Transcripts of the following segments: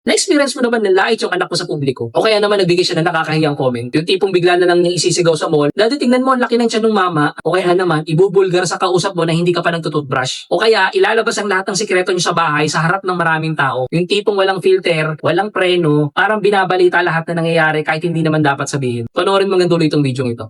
Na-experience mo naman na lait yung anak mo sa publiko? O kaya naman nagbigay siya ng nakakahiyang comment? Yung tipong bigla na lang niya isisigaw sa mall, dati tingnan mo ang laki ng tiyan ng mama, o kaya naman ibubulgar sa kausap mo na hindi ka pa nagtututbrush. O kaya ilalabas ang lahat ng sikreto niyo sa bahay sa harap ng maraming tao. Yung tipong walang filter, walang preno, parang binabalita lahat na nangyayari kahit hindi naman dapat sabihin. Panoorin mo ng dulo itong video ito.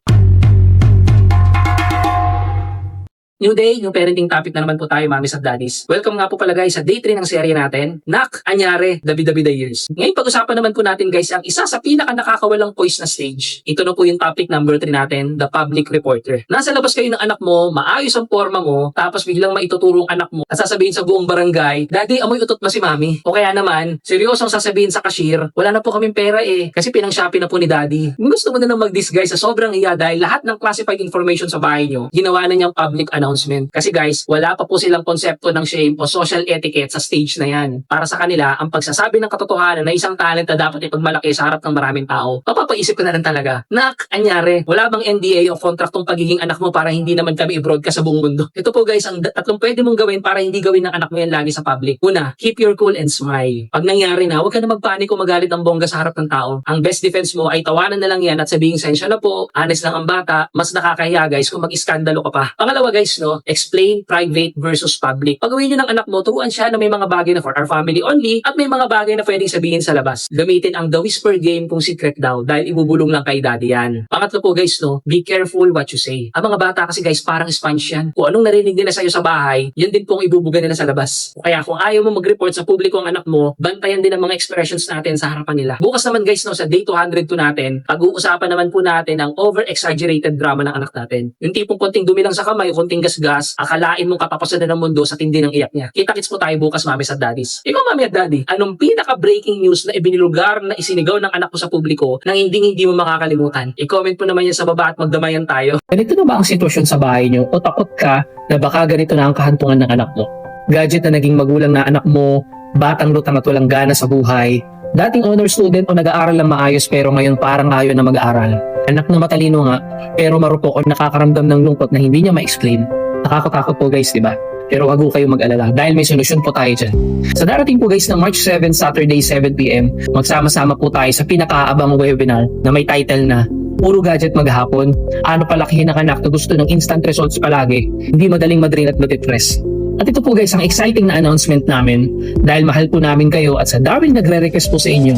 New day, new parenting topic na naman po tayo, mommies at daddies. Welcome nga po pala guys sa day 3 ng serye natin, Nak, Anyare, Dabi-Dabi the Years. Ngayon pag-usapan naman po natin guys ang isa sa pinaka nakakawalang poise na stage. Ito na po yung topic number 3 natin, the public reporter. Nasa labas kayo ng anak mo, maayos ang forma mo, tapos biglang maituturo ang anak mo at sasabihin sa buong barangay, Daddy, amoy utot ba si mami? O kaya naman, seryosong sasabihin sa cashier, wala na po kaming pera kasi pinang-shopping na po ni Daddy. Gusto mo na nang mag-disguise sa sobrang iya dahil lahat ng classified information sa bahay nyo, ginawa na niyang public announcement. Kasi guys, wala pa po silang konsepto ng shame o social etiquette sa stage na yan. Para sa kanila, ang pagsasabi ng katotohanan na isang talent na dapat ipagmalaki sa harap ng maraming tao, mapapaisip ka na rin talaga, Nak, Anyare, wala bang NDA o kontraktong pagiging anak mo para hindi naman kami i-broadcast sa buong mundo? Ito po guys, ang tatlong pwede mong gawin para hindi gawin ng anak mo yan lagi sa public. Una, keep your cool and smile. Pag nangyari na, huwag ka na magpanik o magalit ang bongga sa harap ng tao. Ang best defense mo ay tawanan na lang yan at sabihin, sensya na po, honest lang ang bata, mas nakakahiya guys kung mag-iskandalo ka pa. Pangalawa guys, explain private versus public. Pagawin nyo ng anak mo, turuan siya na may mga bagay na for our family only at may mga bagay na pwedeng sabihin sa labas. Gamitin ang the whisper game kung secret daw dahil ibubulong lang kay daddy yan. Pangatlo po guys, be careful what you say. Ang mga bata kasi guys, parang sponge yan. Kung anong narinig nila sa'yo sa bahay, yan din pong ibubuga nila sa labas. O kaya kung ayaw mo mag-report sa publiko ang anak mo, bantayan din ang mga expressions natin sa harapan nila. Bukas naman guys, sa day 202 natin, pag-uusapan naman po natin ang over-exaggerated drama ng anak natin. Yung tipong konting dumi lang sa kamay, konting gasgas, akalain mong katapusan na ng mundo sa tindi ng iyak niya. Kita-kits po tayo bukas, mommies at daddies. Ikaw, mami at daddy, anong pinaka-breaking news na ibinilugar na isinigaw ng anak mo sa publiko nang hindi mo makakalimutan? I-comment po naman yan sa baba at magdamayan tayo. Ganito na ba ang sitwasyon sa bahay niyo? O takot ka na baka ganito na ang kahantungan ng anak mo? Gadget na naging magulang na anak mo, batang lutang at walang gana sa buhay, dating honor student o nag-aaral lang maayos pero ngayon parang ayaw na mag-aaral. Anak na matalino nga pero marupok o nakakaramdam ng lungkot na hindi niya ma-explain. Nakakatakot po guys, di ba? Pero wag po kayong mag-alala dahil may solusyon po tayo dyan. Sa darating po guys na March 7, Saturday 7pm, magsama-sama po tayo sa pinakaabang webinar na may title na Puro Gadget Maghapon. Ano palakihin ang anak na gusto ng instant results palagi, hindi madaling madrain at matitress. At ito po guys ang exciting na announcement namin dahil mahal po namin kayo at sa daming nagre-request po sa inyo,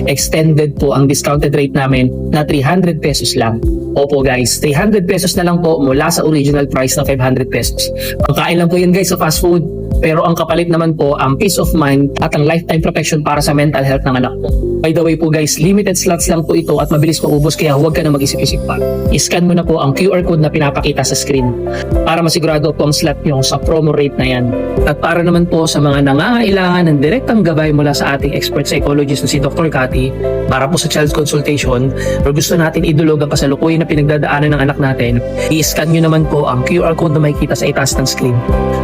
extended po ang discounted rate namin na 300 pesos lang. Opo guys, 300 pesos na lang po mula sa original price na 500 pesos. Pagkain lang po yan guys sa fast food. Pero ang kapalit naman po ang peace of mind at ang lifetime protection para sa mental health ng anak mo. By the way po guys, limited slots lang po ito at mabilis maubos kaya huwag ka na mag-isip-isip pa. I-scan mo na po ang QR code na pinapakita sa screen para masigurado po ang slot nyo sa promo rate na yan. At para naman po sa mga nangangailangan ng direktang gabay mula sa ating expert psychologist na si Dr. Cathy para po sa child consultation or gusto natin idulog ang kasalukuyan na pinagdadaanan ng anak natin, i-scan nyo naman po ang QR code na makikita sa itaas ng screen.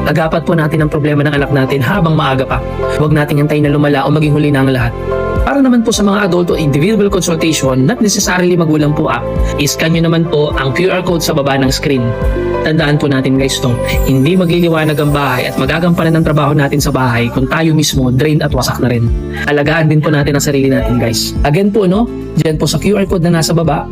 Agapat po natin ang problema ng anak natin habang maaga pa. Huwag nating hintayin na lumala o maging huli na ang lahat. Para naman po sa mga adult o individual consultation, not necessarily magulang po i-scan nyo naman po ang QR code sa baba ng screen. Tandaan po natin guys hindi magliliwanag ang bahay at magagampanan ng trabaho natin sa bahay kung tayo mismo drained at wasak na rin. Alagaan din po natin ang sarili natin guys. Again po dyan po sa QR code na nasa baba,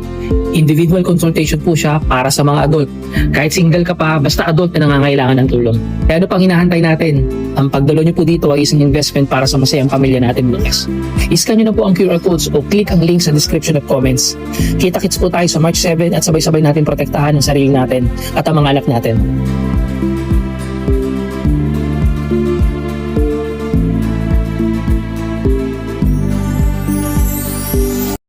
individual consultation po siya para sa mga adult. Kahit single ka pa, basta adult na nangangailangan ng tulong. Kaya ano pang hinahantay natin? Ang pagdalo nyo po dito ay isang investment para sa masayang pamilya natin bukas. I-scan nyo na po ang QR codes o click ang link sa description at comments. Kita-kits po tayo sa March 7 at sabay-sabay natin protektahan ang sarili natin at ang mga anak natin.